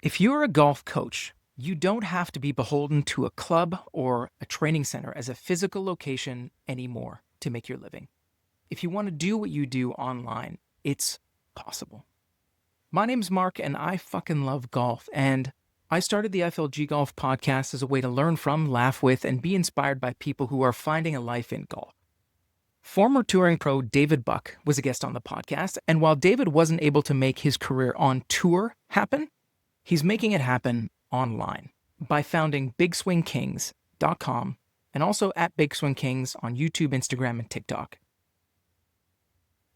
If you're a golf coach, you don't have to be beholden to a club or a training center as a physical location anymore to make your living. If you want to do what you do online, it's possible. My name's Mark, and I fucking love golf. And I started the FLG Golf podcast as a way to learn from, laugh with, and be inspired by people who are finding a life in golf. Former touring pro David Buck was a guest on the podcast, and while David wasn't able to make his career on tour happen, he's making it happen online by founding BigSwingKings.com and also at Big Swing Kings on YouTube, Instagram, and TikTok.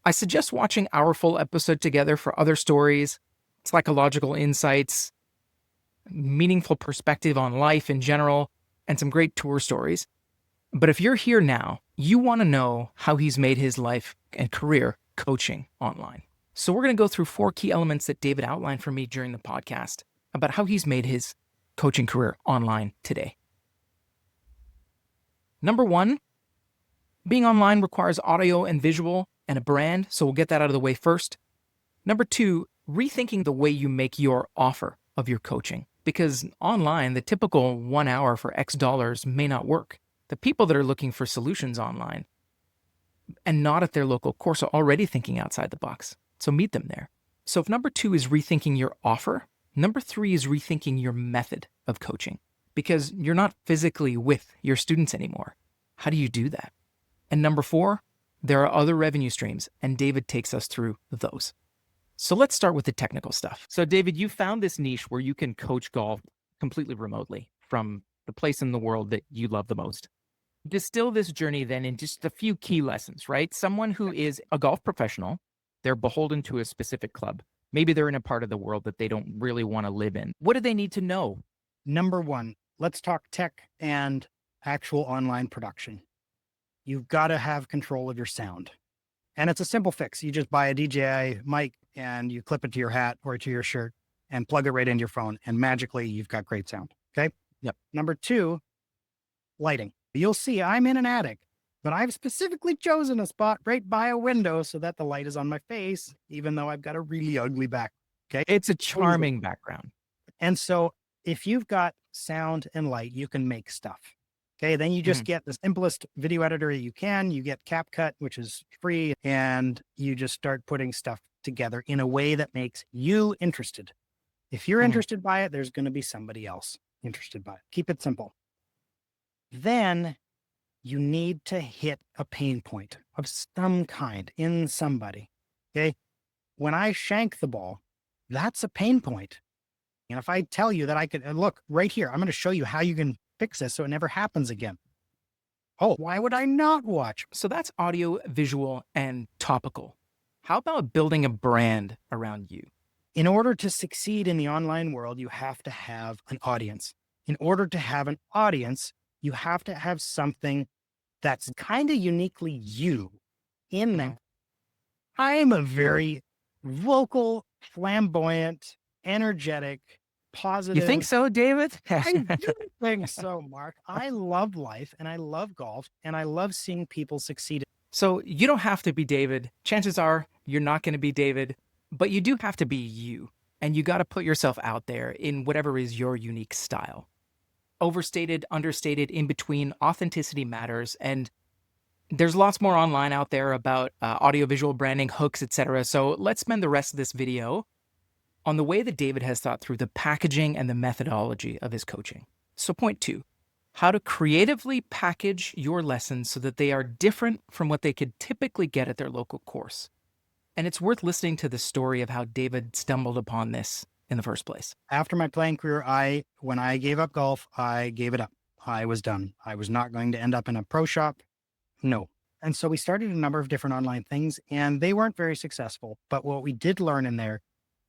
I suggest watching our full episode together for other stories, psychological insights, meaningful perspective on life in general, and some great tour stories. But if you're here now, you want to know how he's made his life and career coaching online. So we're going to go through 4 key elements that David outlined for me during the podcast about how he's made his coaching career online today. Number 1, being online requires audio and visual and a brand, so we'll get that out of the way first. Number 2, rethinking the way you make your offer of your coaching, because online, the typical 1 hour for X dollars may not work. The people that are looking for solutions online and not at their local course are already thinking outside the box. So meet them there. So if number 2 is rethinking your offer, number 3 is rethinking your method of coaching, because you're not physically with your students anymore. How do you do that? And number 4, there are other revenue streams, and David takes us through those. So let's start with the technical stuff. So David, you found this niche where you can coach golf completely remotely from the place in the world that you love the most. Distill this journey then in just a few key lessons, right? Someone who is a golf professional, they're beholden to a specific club. Maybe they're in a part of the world that they don't really want to live in. What do they need to know? Number 1, let's talk tech and actual online production. You've got to have control of your sound. And it's a simple fix. You just buy a DJI mic and you clip it to your hat or to your shirt and plug it right into your phone. And magically, you've got great sound. Okay. Yep. Number 2, lighting. You'll see I'm in an attic, but I've specifically chosen a spot right by a window so that the light is on my face, even though I've got a really ugly back. Okay. It's a charming background. And so if you've got sound and light, you can make stuff. Okay. Then you just get the simplest video editor you can. You get CapCut, which is free, and you just start putting stuff together in a way that makes you interested. If you're interested by it, there's going to be somebody else interested by it. Keep it simple. Then you need to hit a pain point of some kind in somebody. Okay. When I shank the ball, that's a pain point. And if I tell you that I could look right here, I'm going to show you how you can fix this so it never happens again. Oh, why would I not watch? So that's audio, visual, and topical. How about building a brand around you? In order to succeed in the online world, you have to have an audience. In order to have an audience, you have to have something that's kind of uniquely you in that. I am a very vocal, flamboyant, energetic, positive. You think so, David? I do think so, Mark. I love life and I love golf and I love seeing people succeed. So you don't have to be David. Chances are you're not going to be David, but you do have to be you. And you got to put yourself out there in whatever is your unique style. Overstated, understated, in between, authenticity matters. And there's lots more online out there about audiovisual branding, hooks, etc. So let's spend the rest of this video on the way that David has thought through the packaging and the methodology of his coaching. So point 2, how to creatively package your lessons so that they are different from what they could typically get at their local course. And it's worth listening to the story of how David stumbled upon this in the first place. After my playing career, when I gave up golf, I gave it up. I was done. I was not going to end up in a pro shop. No. And so we started a number of different online things and they weren't very successful. But what we did learn in there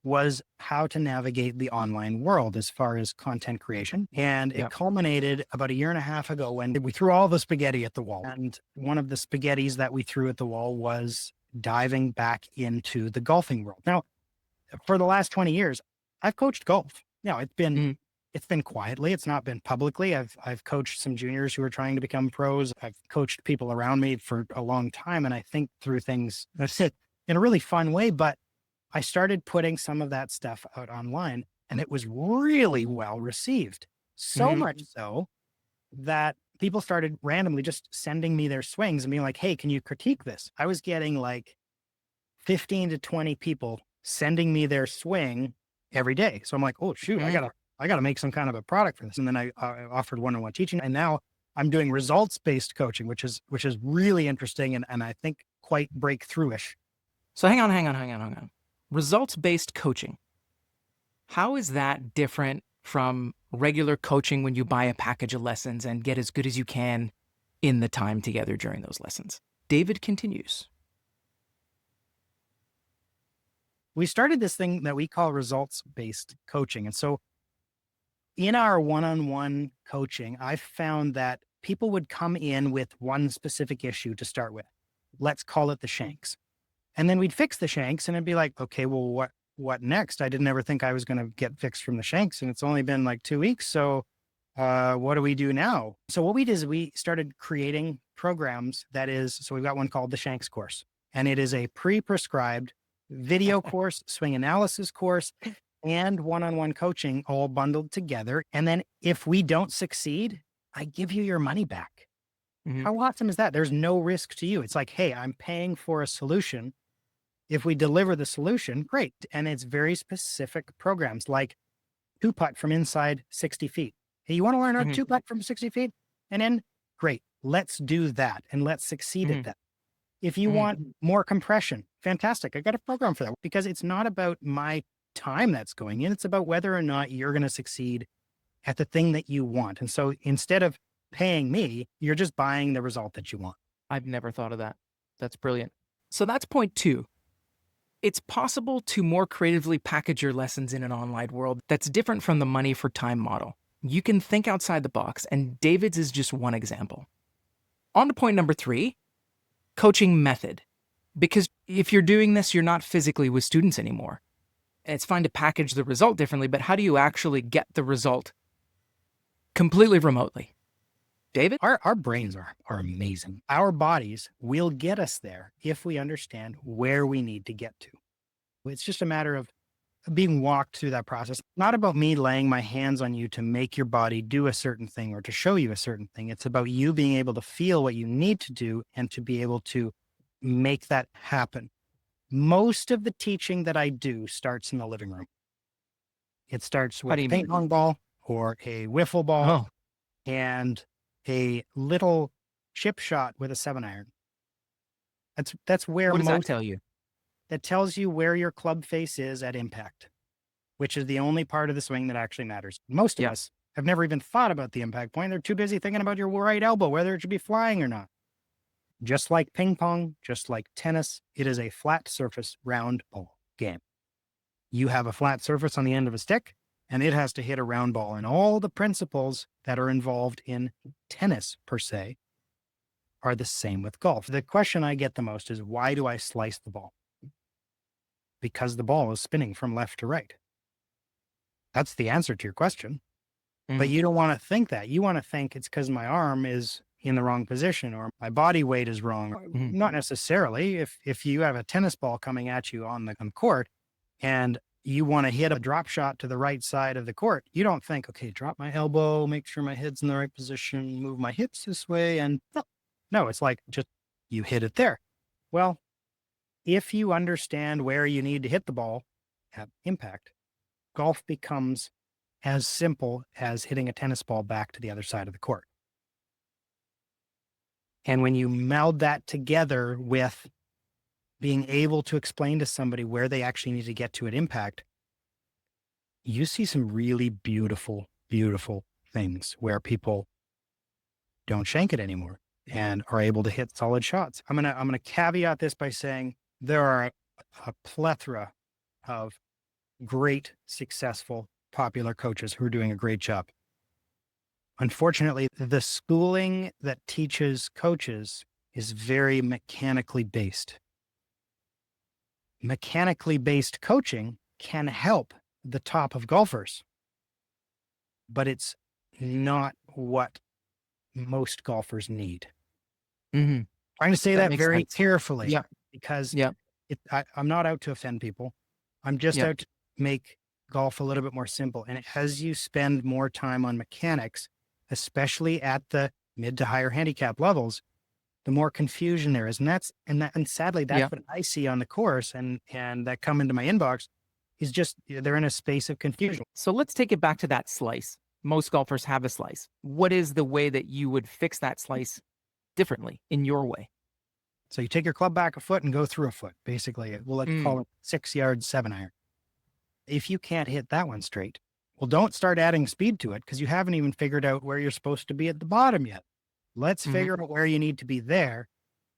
was how to navigate the online world as far as content creation. And it culminated about a year and a half ago when we threw all the spaghetti at the wall. And one of the spaghettis that we threw at the wall was diving back into the golfing world. Now, for the last 20 years, I've coached golf. Now, it's been quietly. It's not been publicly. I've coached some juniors who are trying to become pros. I've coached people around me for a long time. And I think through things in a really fun way, but I started putting some of that stuff out online And it was really well received. So Hmm. much so that people started randomly just sending me their swings and being like, hey, can you critique this? I was getting like 15 to 20 people sending me their swing every day. So I'm like, oh shoot, Hmm. I gotta make some kind of a product for this. And then I offered one-on-one teaching, and now I'm doing results-based coaching, which is really interesting and I think quite breakthrough-ish. So hang on. Results-based coaching. How is that different from regular coaching when you buy a package of lessons and get as good as you can in the time together during those lessons? David continues. We started this thing that we call results-based coaching. And so in our one-on-one coaching, I found that people would come in with one specific issue to start with. Let's call it the shanks. And then we'd fix the shanks and it'd be like, okay, well, what next? I didn't ever think I was going to get fixed from the shanks. And it's only been like 2 weeks. So what do we do now? So what we did is we started creating programs so we've got one called the Shanks course, and it is a pre-prescribed video course, swing analysis course, and one-on-one coaching all bundled together. And then if we don't succeed, I give you your money back. Hmm. How awesome is that? There's no risk to you. It's like, hey, I'm paying for a solution. If we deliver the solution, great. And it's very specific programs like two putt from inside 60 feet. Hey, you want to learn how to Hmm. two putt from 60 feet? And then great. Let's do that and let's succeed at Hmm. that. If you Hmm. want more compression, fantastic. I got a program for that because it's not about my time that's going in. It's about whether or not you're going to succeed at the thing that you want. And so instead of paying me, you're just buying the result that you want. I've never thought of that. That's brilliant. So that's point two. It's possible to more creatively package your lessons in an online world that's different from the money for time model. You can think outside the box, and David's is just one example. On to point number three, coaching method. Because if you're doing this, you're not physically with students anymore. It's fine to package the result differently, but how do you actually get the result completely remotely? David? Our brains are amazing. Our bodies will get us there if we understand where we need to get to. It's just a matter of being walked through that process. Not about me laying my hands on you to make your body do a certain thing or to show you a certain thing. It's about you being able to feel what you need to do and to be able to make that happen. Most of the teaching that I do starts in the living room. It starts How with do a you ping mean? pong ball or a wiffle ball Oh, and a little chip shot with a 7 iron. That's where what does that most tell you? that tells you where your club face is at impact, which is the only part of the swing that actually matters. Most of Yeah. us have never even thought about the impact point. They're too busy thinking about your right elbow, whether it should be flying or not. Just like ping pong, just like tennis, it is a flat surface round ball game. You have a flat surface on the end of a stick, and it has to hit a round ball. And all the principles that are involved in tennis, per se, are the same with golf. The question I get the most is, why do I slice the ball? Because the ball is spinning from left to right. That's the answer to your question. But Mhm. you don't want to think that. You want to think it's because my arm is in the wrong position or my body weight is wrong. Mhm. Not necessarily. If you have a tennis ball coming at you on the court and you want to hit a drop shot to the right side of the court, you don't think, okay, drop my elbow, make sure my head's in the right position, move my hips this way. And no, it's like just you hit it there. Well, if you understand where you need to hit the ball at impact, golf becomes as simple as hitting a tennis ball back to the other side of the court. And when you meld that together with being able to explain to somebody where they actually need to get to at impact, you see some really beautiful, beautiful things where people don't shank it anymore and are able to hit solid shots. I'm gonna caveat this by saying there are a plethora of great, successful, popular coaches who are doing a great job. Unfortunately, the schooling that teaches coaches is very mechanically based. Mechanically based coaching can help the top of golfers, but it's not what most golfers need. Mhm. Trying to say That that makes very sense. carefully Yeah. because Yeah. I'm not out to offend people. I'm just Yeah. out to make golf a little bit more simple. And as you spend more time on mechanics, especially at the mid to higher handicap levels, the more confusion there is. And sadly, Yeah. that's what I see on the course and that come into my inbox is just they're in a space of confusion. So let's take it back to that slice. Most golfers have a slice. What is the way that you would fix that slice differently in your way? So you take your club back a foot and go through a foot, basically. Let's Mm, call it 6 yards, 7 iron. If you can't hit that one straight, well, don't start adding speed to it because you haven't even figured out where you're supposed to be at the bottom yet. Let's mhm. figure out where you need to be there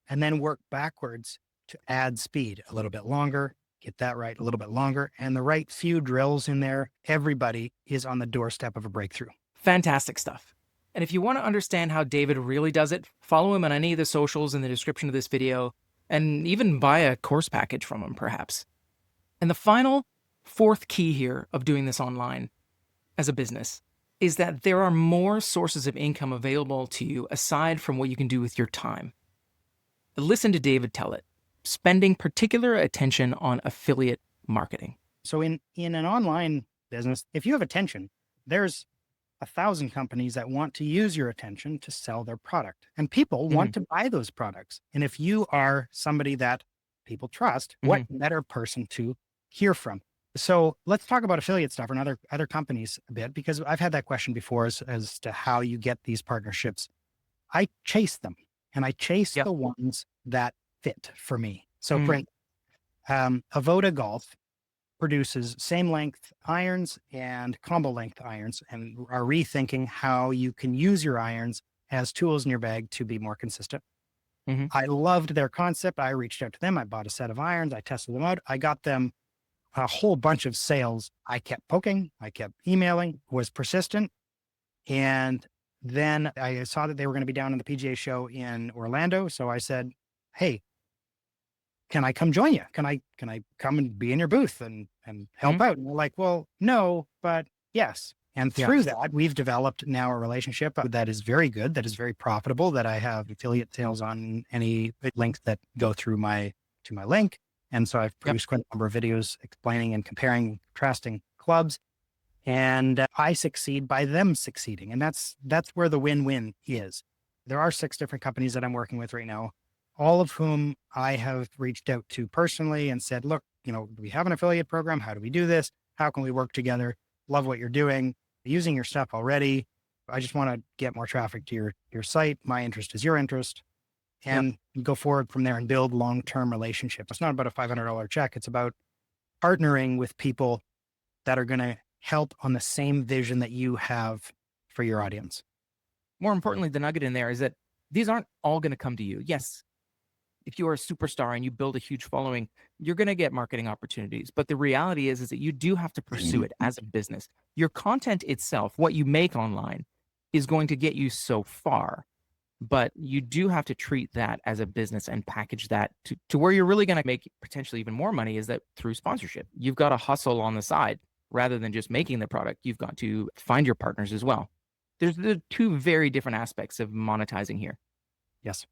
and then work backwards to add speed a little bit longer, get that right a little bit longer, and the right few drills in there. Everybody is on the doorstep of a breakthrough. Fantastic stuff. And if you want to understand how David really does it, follow him on any of the socials in the description of this video, and even buy a course package from him, perhaps. And the final, fourth key here of doing this online as a business is that there are more sources of income available to you aside from what you can do with your time. Listen to David tell it, spending particular attention on affiliate marketing. So in an online business, if you have attention, there's 1,000 companies that want to use your attention to sell their product, and people want Mhm, to buy those products. And if you are somebody that people trust, what mhm. better person to hear from? So let's talk about affiliate stuff and other companies a bit, because I've had that question before as to how you get these partnerships. I chase them and I chase Yep. the ones that fit for me. So for Mm, Avoda Golf produces same length irons and combo length irons and are rethinking how you can use your irons as tools in your bag to be more consistent. mhm. I loved their concept. I reached out to them. I bought a set of irons. I tested them out. I got them a whole bunch of sales. I kept poking, I kept emailing, was persistent. And then I saw that they were going to be down in the PGA show in Orlando. So I said, hey, can I come join you? Can I come and be in your booth and help Mhm. out? And they're like, well, no, but yes. And Yeah. through that, we've developed now a relationship that is very good, that is very profitable, that I have affiliate sales on any links that go through my to my link. And so I've Yep. produced quite a number of videos explaining and comparing, contrasting clubs. And I succeed by them succeeding. And that's where the win-win is. There are 6 different companies that I'm working with right now, all of whom I have reached out to personally and said, look, do we have an affiliate program? How do we do this? How can we work together? Love what you're doing, using your stuff already. I just want to get more traffic to your site. My interest is your interest, Yep. and go forward from there and build long-term relationships. It's not about a $500 check. It's about partnering with people that are going to help on the same vision that you have for your audience. More importantly, the nugget in there is that these aren't all going to come to you. Yes, if you are a superstar and you build a huge following, you're going to get marketing opportunities. But the reality is that you do have to pursue it as a business. Your content itself, what you make online, is going to get you so far. But you do have to treat that as a business and package that to where you're really going to make potentially even more money is that through sponsorship. You've got to hustle on the side rather than just making the product. You've got to find your partners as well. There's the two very different aspects of monetizing here. Yes.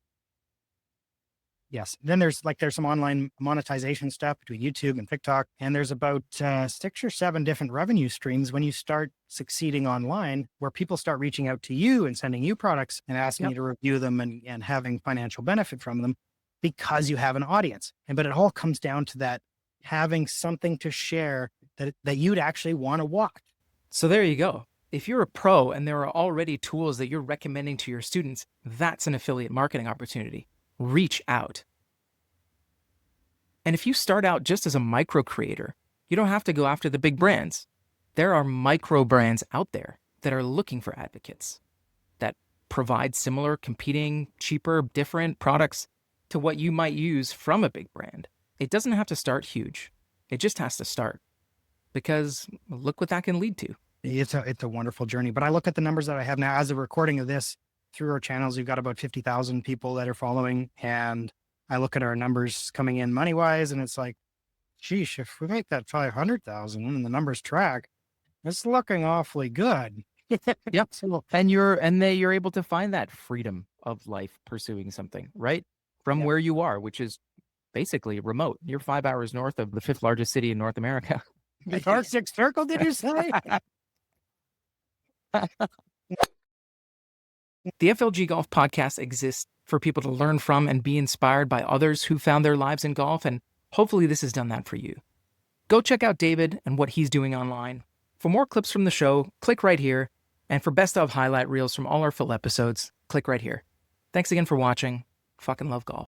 Yes. Then there's some online monetization stuff between YouTube and TikTok. And there's about 6 or 7 different revenue streams when you start succeeding online, where people start reaching out to you and sending you products and asking Yep. you to review them and having financial benefit from them because you have an audience. But it all comes down to that having something to share that you'd actually want to watch. So there you go. If you're a pro and there are already tools that you're recommending to your students, that's an affiliate marketing opportunity. Reach out. And if you start out just as a micro creator, you don't have to go after the big brands. There are micro brands out there that are looking for advocates that provide similar, competing, cheaper, different products to what you might use from a big brand. It doesn't have to start huge. It just has to start because look what that can lead to. It's a wonderful journey. But I look at the numbers that I have now as a recording of this through our channels. We've got about 50,000 people that are following. And I look at our numbers coming in money wise, and it's like, geez, if we make that 500,000 and the numbers track, it's looking awfully good. Yep. So And you're able to find that freedom of life pursuing something, right? From yeah, where you are, which is basically remote. You're 5 hours north of the fifth largest city in North America. The Arctic Circle, did you say? The FLG Golf Podcast exists for people to learn from and be inspired by others who found their lives in golf, and hopefully this has done that for you. Go check out David and what he's doing online. For more clips from the show, click right here, and for best of highlight reels from all our full episodes, click right here. Thanks again for watching. Fucking love golf.